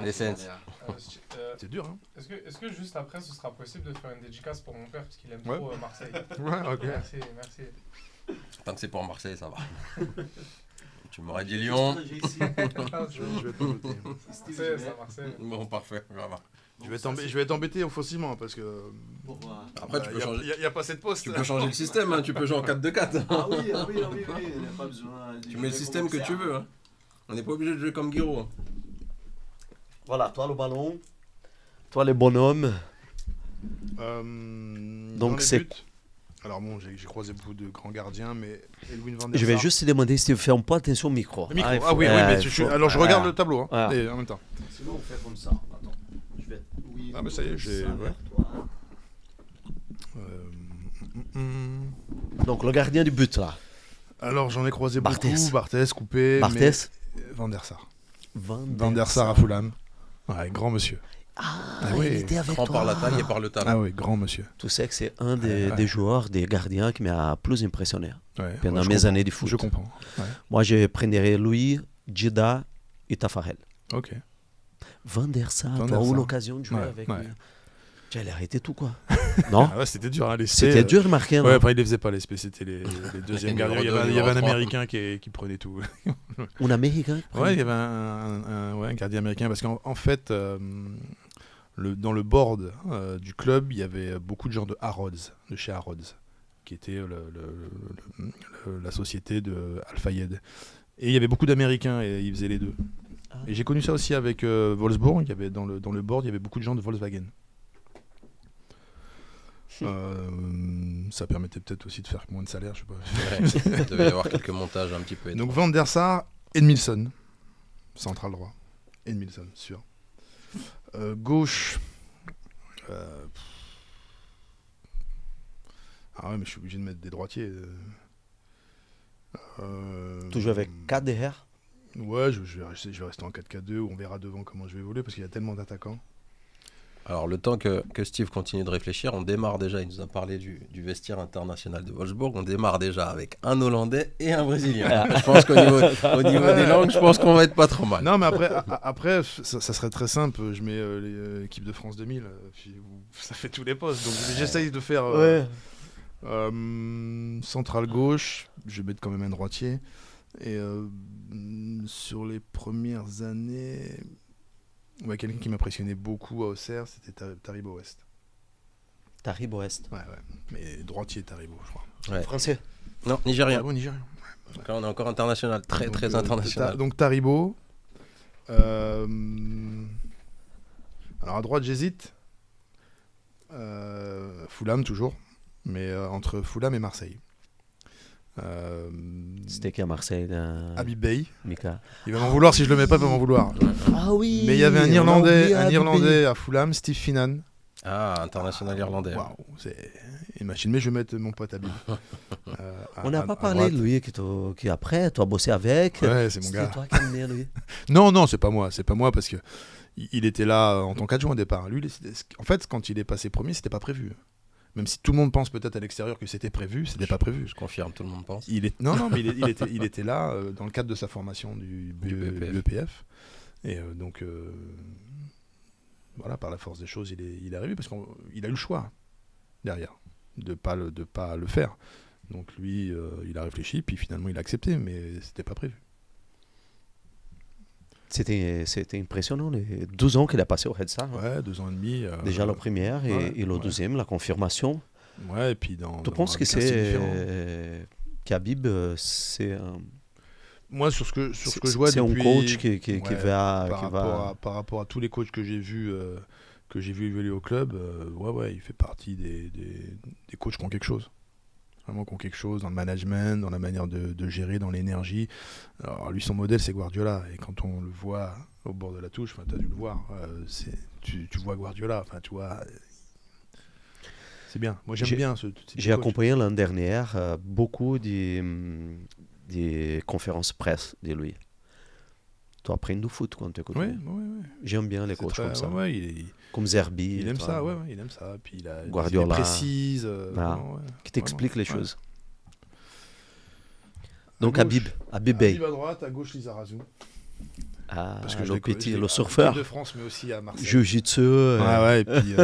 Les Saints. C'est dur, hein. Est-ce que juste après, ce sera possible de faire une dédicace pour mon père, parce qu'il aime Ouais. trop Marseille. Ouais, ok. Merci. Tant que c'est pour Marseille, ça va. Tu m'aurais dit Lyon. Je vais t'embêter. C'est ça, Marseille. Bon, parfait, ça va. Je vais t'embêter faussiment parce que. Après, tu peux changer. Il n'y a pas cette poste. Tu peux changer le système, hein. Tu peux jouer en 4-2-4. Ah oui, il n'y a pas besoin. Tu mets le système que tu veux. Hein. On n'est pas obligé de jouer comme Guiraud. Hein. Voilà, toi le ballon, toi les bonhommes. Donc c'est- buts. Alors bon, j'ai croisé beaucoup de grands gardiens, mais Elwin van der Je vais Sar. juste te demander si tu fais un peu attention au micro. Le micro. il faut- Ah oui, mais il faut- alors je regarde le tableau, hein, Voilà. et en même temps. Sinon on fait comme ça. Attends. Je vais... Oui, Ah, mais ça y est, j'ai- ça ouais. vers toi. Euh, Donc le gardien du but là. Alors j'en ai croisé Barthez. beaucoup, Barthez, Coupé, Barthez. mais Van der Sar. Van Der Sar à Fulham. Ouais, grand monsieur. Ah, oui. il était avec Prends toi. par la taille et par le talent. Ah oui, grand monsieur. Tu sais que c'est un des, Ouais. des joueurs, des gardiens qui m'a plus impressionné Ouais, pendant ouais, je mes comprends. années de foot. Je comprends. Ouais. Moi, je prendrais lui, Djida et Tafarel. Ok. Van der Sar, Van tu der as eu Sar. l'occasion de jouer Ouais, avec ouais. lui. Tu allais arrêter tout, quoi. Non. Ah ouais, c'était dur, hein, les C'était dur de marquer. Ouais, non après, il les faisait pas, les SP, c'était les deuxièmes Numéro gardiens. Il y deux, avait un numéro trois. Américain qui prenait tout. Un Américain. Ouais, il y avait un gardien américain, parce qu'en fait, dans le board du club, il y avait beaucoup de gens de Harrods, de chez Harrods, qui était la société de Al Fayed. Et il y avait beaucoup d'Américains, et ils faisaient les deux. Ah. Et j'ai connu ça aussi avec Wolfsburg. Il y avait dans le board, il y avait beaucoup de gens de Volkswagen. Ça permettait peut-être aussi de faire moins de salaire, je sais pas. Ouais, il devait y avoir quelques montages un petit peu. Donc Van der Sar, Edmilson, central droit. Edmilson, sûr. Gauche. Ah ouais, mais je suis obligé de mettre des droitiers. Tu joues avec 4 derrière. Ouais, je vais rester en 4-4-2, où on verra devant comment je vais évoluer, parce qu'il y a tellement d'attaquants. Alors, le temps que Steve continue de réfléchir, on démarre déjà. Il nous a parlé du vestiaire international de Wolfsburg. On démarre déjà avec un Hollandais et un Brésilien. Je pense qu'au niveau des langues, je pense qu'on va être pas trop mal. Non, mais après ça serait très simple. Je mets l'équipe de France 2000, puis ça fait tous les postes. Donc j'essaye de faire central gauche. Je vais mettre quand même un droitier. Et sur les premières années, ouais, quelqu'un qui m'impressionnait beaucoup à Auxerre, c'était Taribo West. Taribo Ouest. Ouais. Mais droitier Taribo, je crois. Ouais. Français. Non, Nigérien. Ah bon, Nigérien. Donc là, on est encore international. Très, Donc, très international. Donc Taribo. Alors à droite, j'hésite. Fulham toujours. Mais entre Fulham et Marseille. C'était qui à Marseille Habib Bey. Mika. Il va m'en vouloir si je le mets pas, il va m'en vouloir. Ah oui. Mais il y avait un on a Irlandais, oublié Habib Irlandais à Fulham, Steve Finnan. Ah, international irlandais. Waouh, c'est une machine. Mais je vais mettre mon pote Habib. On n'a pas parlé de lui qui après, tu as bossé avec. Ouais, c'est mon C'était gars. toi qui as amené lui. Non, c'est pas moi parce que il était là en tant qu'adjoint au départ. Lui, en fait, quand il est passé premier, c'était pas prévu. Même si tout le monde pense peut-être à l'extérieur que c'était prévu, c'était pas prévu. Je confirme, tout le monde pense. Non, mais il était là dans le cadre de sa formation du BEPF. Et donc, voilà, par la force des choses, il est arrivé parce qu'il a eu le choix derrière de pas le faire. Donc lui, il a réfléchi, puis finalement il a accepté, mais c'était pas prévu. C'était impressionnant, les 12 ans qu'il a passé au Red Star. Ouais, 2 ans et demi. Déjà la première et le ouais. deuxième, la confirmation. Ouais, et puis Tu penses que c'est qu'Habib, c'est un... Moi, sur ce que je vois c'est depuis... un coach qui va... Par rapport à tous les coachs que j'ai vus évoluer au club, ouais, il fait partie des coachs qui ont quelque chose. Vraiment qui ont quelque chose dans le management, dans la manière de gérer, dans l'énergie. Alors lui, son modèle, c'est Guardiola. Et quand on le voit au bord de la touche, tu as dû le voir, tu vois Guardiola, tu vois... C'est bien. Moi, j'aime bien ce type de J'ai coach. accompagné l'année dernière beaucoup des conférences presse de lui. Tu apprends du foot quand tu écoutes. Ouais. J'aime bien les C'est coachs très- comme ça. ouais, Comme Zerbi. il aime toi, ça, il aime ça. Puis il a des Guardiola. idées précises. Voilà. Vraiment, ouais. Qui t'explique les Vraiment, choses. Donc À gauche. Habib Bey. Habib à droite, à gauche Lizarazu. Parce que le petit, le en surfeur. équipe de France, mais aussi à Marseille. Jiu-jitsu. Ouais, et puis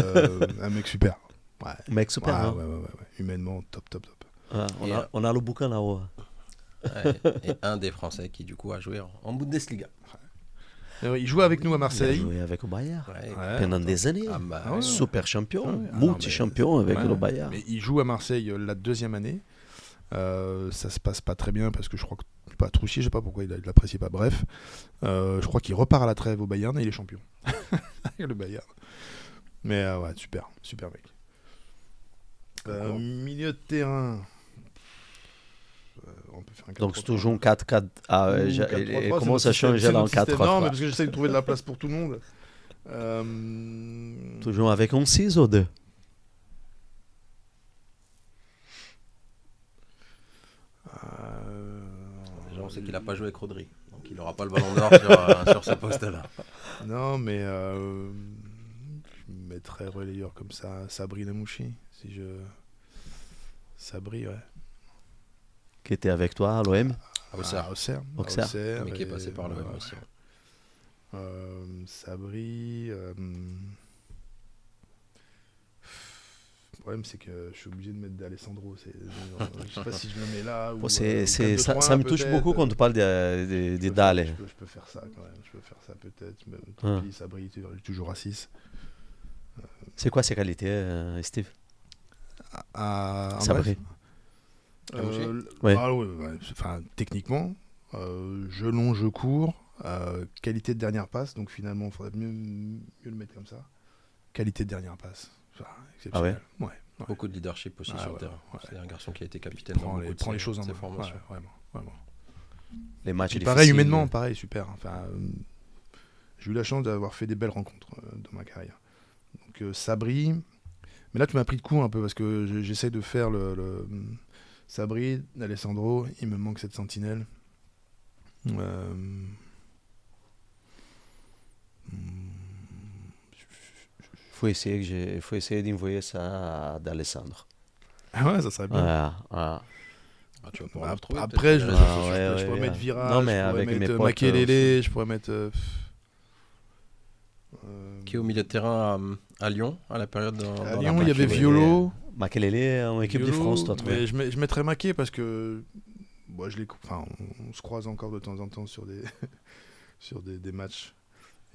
un mec super. Ouais. Mec super, Ouais, hein. ouais. Humainement, top. On a le bouquin là-haut. Ouais, et un des Français qui, du coup, a joué en Bundesliga. Il jouait avec nous à Il a Marseille. joué avec le Bayern Ouais. pendant des années. Ah bah, ouais. Super champion, Ouais. multi-champion avec le Bayern. Mais il joue à Marseille la deuxième année. Ça se passe pas très bien parce que je crois que pas Troussier, je sais pas pourquoi il l'apprécie pas. Bref, je crois qu'il repart à la trêve au Bayern et il est champion. Le Bayern. Mais ouais, super mec. Milieu de terrain. On peut faire un 4-3-3. Donc c'est toujours un 4-4. Ah, ouais, et comment ça change là en 4-3-3? Non, mais parce que j'essaie de trouver de la place pour tout le monde. Toujours avec un 6 ou 2? déjà, on sait qu'il n'a pas joué avec Rodri. Donc, il n'aura pas le ballon d'or sur ce poste-là. Non, mais je mettrais relayeur comme ça, Sabri Lamouchi. Sabri, ouais. Qui était avec toi à l'OM? Auxerre. Mais qui est passé par l'OM aussi. Sabri. Le problème, c'est que je suis obligé de mettre d'Alessandro. Je sais pas si je le mets là. Ou, ça me touche beaucoup quand tu parles des Dale. Je peux faire ça quand même. Je peux faire ça peut-être. Tant pis, Sabri est toujours à 6. C'est quoi ses qualités, Steve? Sabri. Ouais. Enfin, techniquement, je cours, qualité de dernière passe, donc finalement il faudrait mieux le mettre comme ça. Qualité de dernière passe, exceptionnel. Ouais. Beaucoup de leadership aussi sur le terrain. Ouais. C'est un garçon qui a été capitaine Prend les choses en main. formations. Vraiment. Les matchs difficiles. Pareil, humainement, pareil, super. Enfin, j'ai eu la chance d'avoir fait des belles rencontres dans ma carrière. Donc Sabri, mais là tu m'as pris de coup un peu parce que j'essaie de faire le Sabri, Alessandro, il me manque cette sentinelle. Faut essayer d'envoyer ça à d'Alessandro. Ah ouais, ça serait bien. Ah, tu vas pouvoir le retrouver. Après, je ouais, pourrais mettre Vira, non, mais je pourrais avec mes mettre potes, Makelele, je pourrais mettre... Qui est au milieu de terrain à Lyon, à la période à Lyon, il y avait Violo. Makelele en équipe de France, toi, mais je mettrais Maké parce que bon, on se croise encore de temps en temps sur des matchs.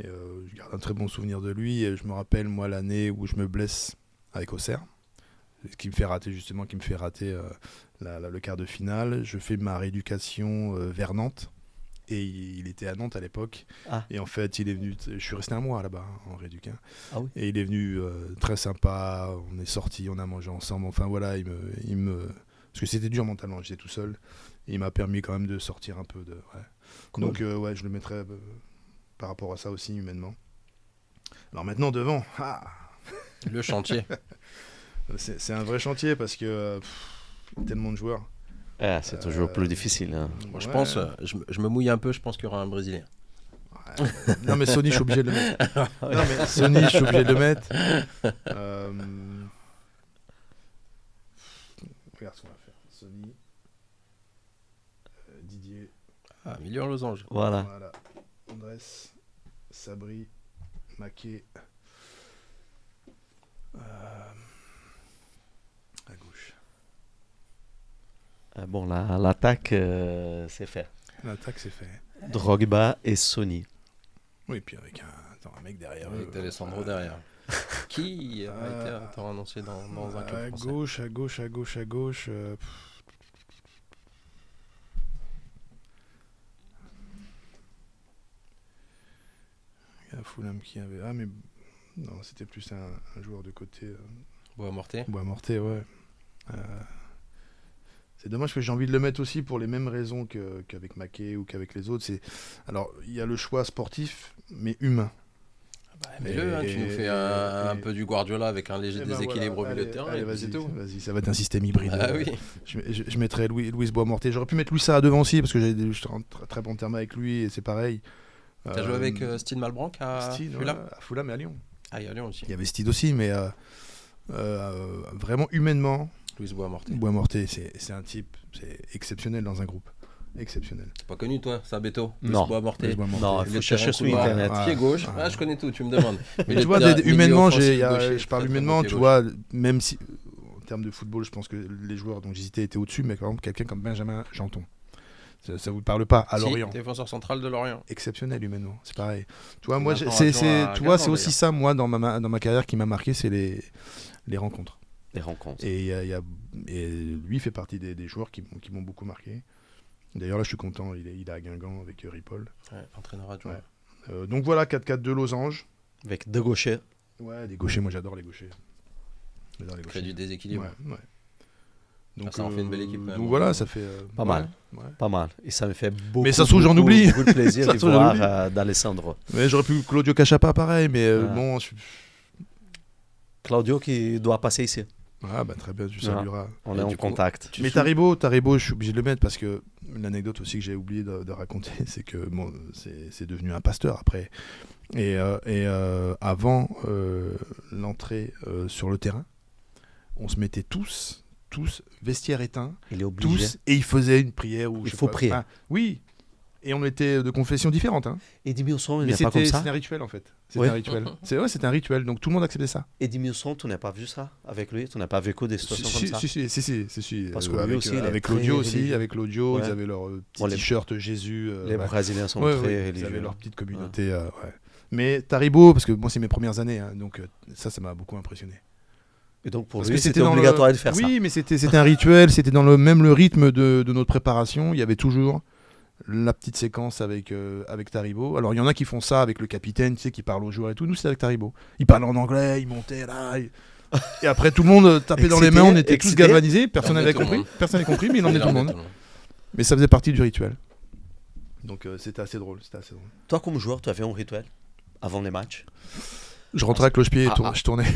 Et je garde un très bon souvenir de lui. Et je me rappelle, moi, l'année où je me blesse avec Auxerre, ce qui me fait rater le quart de finale. Je fais ma rééducation vers Nantes. Et il était à Nantes à l'époque. Et en fait, il est venu. Je suis resté un mois là-bas en rééduc. Ah oui. Et il est venu très sympa. On est sortis, on a mangé ensemble. Enfin voilà, parce que c'était dur mentalement. J'étais tout seul. Et il m'a permis quand même de sortir un peu de. Ouais. Cool. Donc ouais, je le mettrais par rapport à ça aussi humainement. Alors maintenant devant. Le chantier. C'est un vrai chantier parce que tellement de joueurs. C'est toujours plus difficile. Hein. Moi, je pense, je me mouille un peu, je pense qu'il y aura un Brésilien. Ouais. Non, mais Sony, je suis obligé de le mettre. Sony, je suis obligé de le mettre. Regarde ce qu'on va faire. Sony, Didier. Milieu en losange. Voilà. Andrés, Sabri, Maké. À gauche. Bon, l'attaque, c'est fait. L'attaque, c'est fait. Drogba et Sony. Oui, puis avec un mec derrière. Avec Alessandro derrière. Qui a été annoncé dans un club français. À gauche. Il y a Fulham qui avait... Ah, mais... Non, c'était plus un joueur de côté. Bois-Morté, ouais. C'est dommage que j'ai envie de le mettre aussi pour les mêmes raisons qu'avec Maké ou qu'avec les autres. Alors, il y a le choix sportif, mais humain. Mets-le, tu nous fais un peu du Guardiola avec un léger déséquilibre au milieu de terrain. Allez, vas-y, ça va être un système hybride. Ah oui. Je mettrais Louis Bois-Morté. J'aurais pu mettre Louis Sarra devant aussi, parce que je suis en très bon terme avec lui, et c'est pareil. T'as joué avec Steve Malbranck à Fulham? À Fulham et à Lyon. Ah, il y a Lyon aussi. Il y avait Steve aussi, mais vraiment humainement, Louis Bois-Morté. Bois-Morté, c'est un type, c'est exceptionnel dans un groupe. Exceptionnel. C'est pas connu, toi, Sabeto? Non. Morté. Non, il faut chercher sur Internet. Pied gauche. Je connais tout, tu me demandes. Mais tu vois, humainement, je parle humainement, tu vois, même si, en termes de football, je pense que les joueurs dont j'hésitais étaient au-dessus, mais par exemple, quelqu'un comme Benjamin Janton. Ça vous parle pas à Lorient. Défenseur central de Lorient. Exceptionnel humainement, c'est pareil. Tu vois, moi, c'est aussi ça, moi, dans ma carrière qui m'a marqué, c'est les rencontres. Les rencontres. Et lui fait partie des joueurs qui m'ont beaucoup marqué. D'ailleurs, là, je suis content, il est à Guingamp avec Ripoll. Ouais, entraîneur adjoint. Donc voilà, 4-4 de Losange. Avec deux gauchers. Ouais, des gauchers, moi j'adore les gauchers. Crée du déséquilibre. Ouais. Donc, ça en fait une belle équipe. Donc voilà, ça fait... pas mal. Pas mal. Et ça me fait beaucoup, mais ça se trouve, j'en oublie. Beaucoup de plaisir de voir d'Alessandro. Mais j'aurais pu Claudio Cachapa, pareil, mais bon... Claudio qui doit passer ici. Ah bah très bien, tu salueras. On est en contact. Mais Taribo, je suis obligé de le mettre parce que l'anecdote aussi que j'ai oublié de raconter, c'est que bon, c'est devenu un pasteur après. Et avant l'entrée sur le terrain, on se mettait tous vestiaire éteint, tous, et il faisait une prière. Il faut prier. Oui, et on était de confessions différentes. Hein. Eddie Milson, il n'est pas comme ça. C'était un rituel en fait. C'était un rituel. C'était un rituel, donc tout le monde acceptait ça. Eddie Milson, tu n'as pas vu ça avec lui? Tu n'as pas vécu des situations comme ça? Si. Parce que lui aussi, avec l'audio, ils avaient leur petit t-shirt Jésus. Les Brésiliens sont très religieux. Ils avaient leur petite communauté. Mais Taribo, parce que moi c'est mes premières années, hein, donc ça m'a beaucoup impressionné. Et donc pour lui, c'était obligatoire de faire ça. Oui, mais c'était un rituel, c'était dans le rythme de notre préparation. Il y avait toujours la petite séquence avec Taribo. Alors il y en a qui font ça avec le capitaine, tu sais, qui parle aux joueurs et tout. Nous c'était avec Taribo. Il parlait en anglais, il montait là. Et après tout le monde tapait dans les mains, on était tous galvanisés. Personne n'avait compris, mais il emmenait tout le monde. Mais ça faisait partie du rituel. Donc c'était assez drôle. Toi comme joueur, tu avais un rituel avant les matchs? Je rentrais à cloche-pied et je tournais.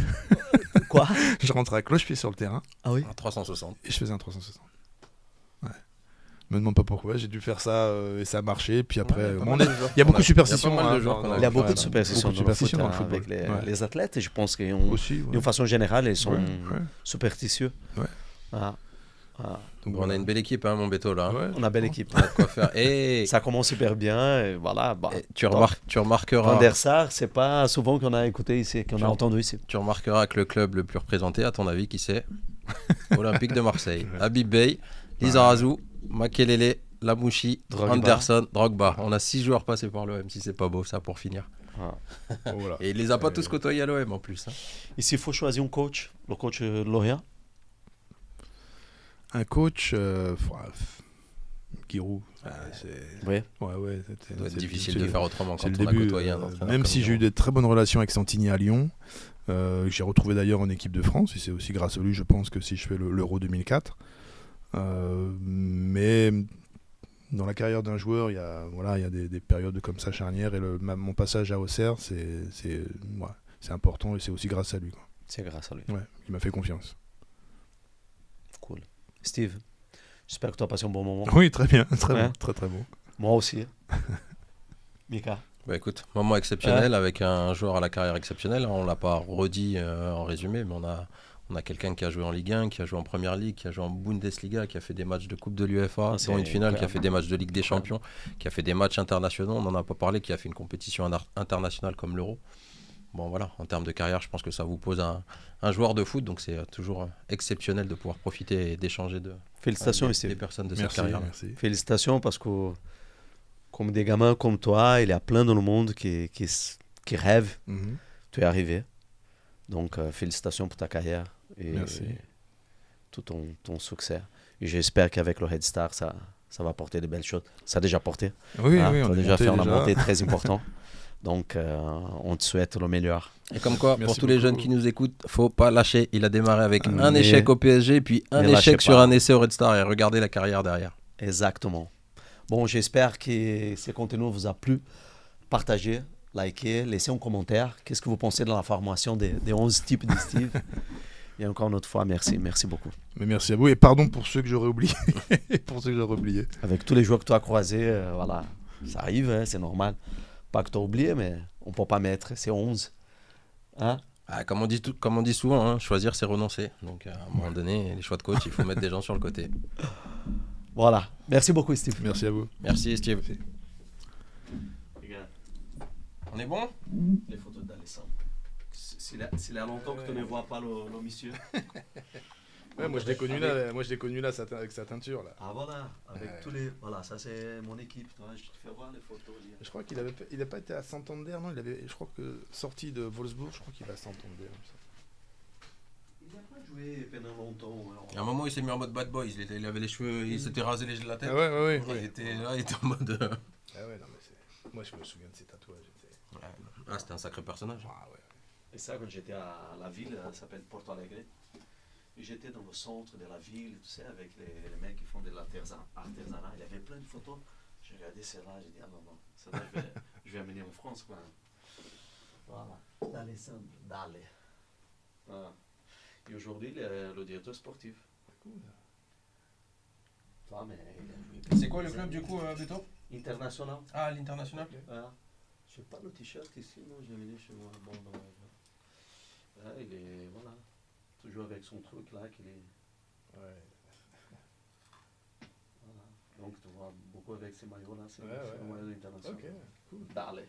Quoi? Je rentrais à cloche-pied sur le terrain. Ah oui? Un 360. Et je faisais un 360. Ouais. Me demande pas pourquoi, j'ai dû faire ça et ça a marché. Puis après, il y a beaucoup de superstitions. Il y a beaucoup de superstitions dans le foot avec les athlètes. Et je pense d'une façon générale, ils sont superstitieux. Donc on a une belle équipe, hein, mon Beto, là. On a une belle équipe. On a de quoi faire. Et ça commence super bien. Et voilà. Et tu remarqueras. Van der Sar, c'est pas souvent qu'on a écouté ici, qu'on a entendu ici. Tu remarqueras que le club le plus représenté, à ton avis, qui c'est? Olympique de Marseille. Habib Bey, Lizarazu, Makelele, Lamouchi, Anderson, Drogba. On a 6 joueurs passés par l'OM, si c'est pas beau, ça, pour finir. Voilà. Et il les a pas tous côtoyés à l'OM en plus. Hein. Et s'il faut choisir un coach, le coach Lorient? Un coach, Giroud. Ouais. Ça doit être difficile de faire autrement quand on a côtoyé un entraîneur. Même si j'ai eu de très bonnes relations avec Santini à Lyon, j'ai retrouvé d'ailleurs en équipe de France, et c'est aussi grâce à lui, je pense, que si je fais l'Euro 2004. Mais dans la carrière d'un joueur, il y a des périodes comme ça charnières, et mon passage à Auxerre, c'est important, et c'est aussi grâce à lui. Quoi. C'est grâce à lui. Ouais, il m'a fait confiance. Cool. Steve, j'espère que tu as passé un bon moment. Oui, très bien, très bon. Moi aussi. Mika. Bah écoute, moment exceptionnel avec un joueur à la carrière exceptionnelle. On l'a pas redit en résumé, mais on a quelqu'un qui a joué en Ligue 1, qui a joué en Première Ligue, qui a joué en Bundesliga, qui a fait des matchs de Coupe de l'UEFA, dont une finale, qui a fait des matchs de Ligue des Champions, qui a fait des matchs internationaux. On n'en a pas parlé, qui a fait une compétition internationale comme l'Euro. Bon voilà, en termes de carrière, je pense que ça vous pose un joueur de foot, donc c'est toujours exceptionnel de pouvoir profiter et d'échanger Félicitations des personnes de cette carrière. Merci. Félicitations parce que comme des gamins comme toi, il y a plein dans le monde qui rêvent. Mm-hmm. Tu es arrivé. Donc félicitations pour ta carrière et tout ton succès. Et j'espère qu'avec le Red Star, ça va porter de belles choses. Ça a déjà porté. Oui, on a déjà fait une montée très importante. Donc, on te souhaite le meilleur. Et comme quoi, pour tous les jeunes qui nous écoutent, faut pas lâcher. Il a démarré avec un échec au PSG, puis un échec sur un essai au Red Star. Et regardez la carrière derrière. Exactement. Bon, j'espère que ce contenu vous a plu. Partagez, likez, laissez un commentaire. Qu'est-ce que vous pensez de la formation des 11 types de Steve? Et encore une autre fois, merci beaucoup. Mais merci à vous et pardon pour ceux que j'aurais oubliés. Avec tous les joueurs que tu as croisés, voilà, ça arrive, hein, c'est normal. Pas que tu as oublié, mais on ne peut pas mettre, c'est 11. Hein? Comme on dit souvent, hein, choisir c'est renoncer. Donc à un moment donné, les choix de coach, il faut mettre des gens sur le côté. Voilà. Merci beaucoup, Steve. Merci à vous. Merci Steve. Regarde, On est bon? les photos d'Alessandro. S'il y a longtemps que tu ne vois pas le monsieur. Ouais, moi je l'ai connu là, avec sa teinture là. Ah voilà, avec Ouais. tous les... Voilà, ça c'est mon équipe. Je te fais voir les photos. Je crois qu'il a pas été à Santander, non, je crois que sorti de Wolfsburg, je crois qu'il va à Santander. Il n'a pas joué pendant longtemps. Alors. À un moment, il s'est mis en mode bad boy. Il avait les cheveux, il s'était rasé la tête. Ah ouais. Il était là, il était en mode. Ah ouais, non mais moi je me souviens de ses tatouages. Ouais. Ah, c'était un sacré personnage. Ah ouais. Et ça, quand j'étais à la ville, ça s'appelle Porto Alegre. Et j'étais dans le centre de la ville, tu sais, avec les mecs qui font de l'artisanat. Il y avait plein de photos. J'ai regardé celle-là, j'ai dit, ah non, celle-là, je vais amener en France, quoi. Voilà. D'Alessandro, Dale. Voilà. Et aujourd'hui, le directeur sportif. Cool. Toi, mais C'est quoi le club du coup, Beto? international. Ah, l'international. Voilà. Je n'ai pas le t-shirt ici, non, j'ai amené chez moi. Bon, non, ouais, il est, voilà, toujours avec son truc là, qu'il est... Ouais. Voilà. Donc tu vois beaucoup avec ces maillots là, c'est Ouais, le maillot international. Ok, cool. Dale.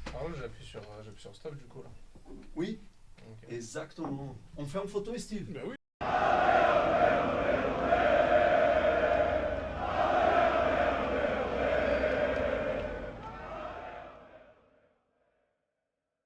Par contre, j'appuie sur stop du coup là. Oui, Ok. exactement. On fait une photo, Steve? Bah oui.